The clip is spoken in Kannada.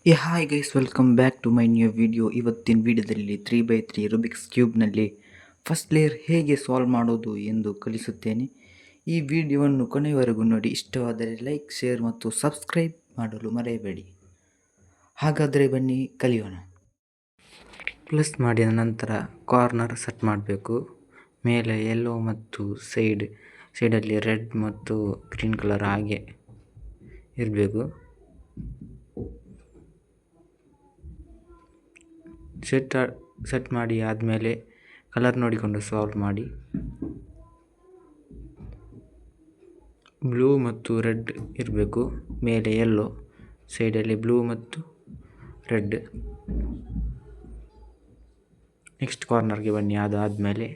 Hi guys, welcome back to my new video. ಇವತ್ತಿನ ವಿಡಿಯೋದಲ್ಲಿ 3x3 ರುಬಿಕ್ಸ್ ಕ್ಯೂಬ್ನಲ್ಲಿ ಫಸ್ಟ್ ಲೇಯರ್ ಹೇಗೆ ಸಾಲ್ವ್ ಮಾಡೋದು ಎಂದು ಕಲಿಸುತ್ತೇನೆ. ಈ ವಿಡಿಯೋವನ್ನು ಕೊನೆಯವರೆಗೂ ನೋಡಿ. ಇಷ್ಟವಾದರೆ ಲೈಕ್, ಶೇರ್ ಮತ್ತು ಸಬ್ಸ್ಕ್ರೈಬ್ ಮಾಡಲು ಮರೆಯಬೇಡಿ. ಹಾಗಾದರೆ ಬನ್ನಿ ಕಲಿಯೋಣ. ಪ್ಲಸ್ ಮಾಡಿದ ನಂತರ ಕಾರ್ನರ್ ಸೆಟ್ ಮಾಡಬೇಕು. ಮೇಲೆ ಯೆಲ್ಲೋ ಮತ್ತು ಸೈಡಲ್ಲಿ ರೆಡ್ ಮತ್ತು ಗ್ರೀನ್ ಕಲರ್ ಹಾಗೆ ಇರಬೇಕು. ಸೆಟ್ ಮಾಡಿ ಆದಮೇಲೆ ಕಲರ್ ನೋಡಿಕೊಂಡು ಸಾಲ್ವ್ ಮಾಡಿ. ಬ್ಲೂ ಮತ್ತು ರೆಡ್ ಇರಬೇಕು. ಮೇಲೆ ಯೆಲ್ಲೋ, ಸೈಡಲ್ಲಿ ಬ್ಲೂ ಮತ್ತು ರೆಡ್. ನೆಕ್ಸ್ಟ್ ಕಾರ್ನರ್ಗೆ ಬನ್ನಿ. ಅದಾದಮೇಲೆ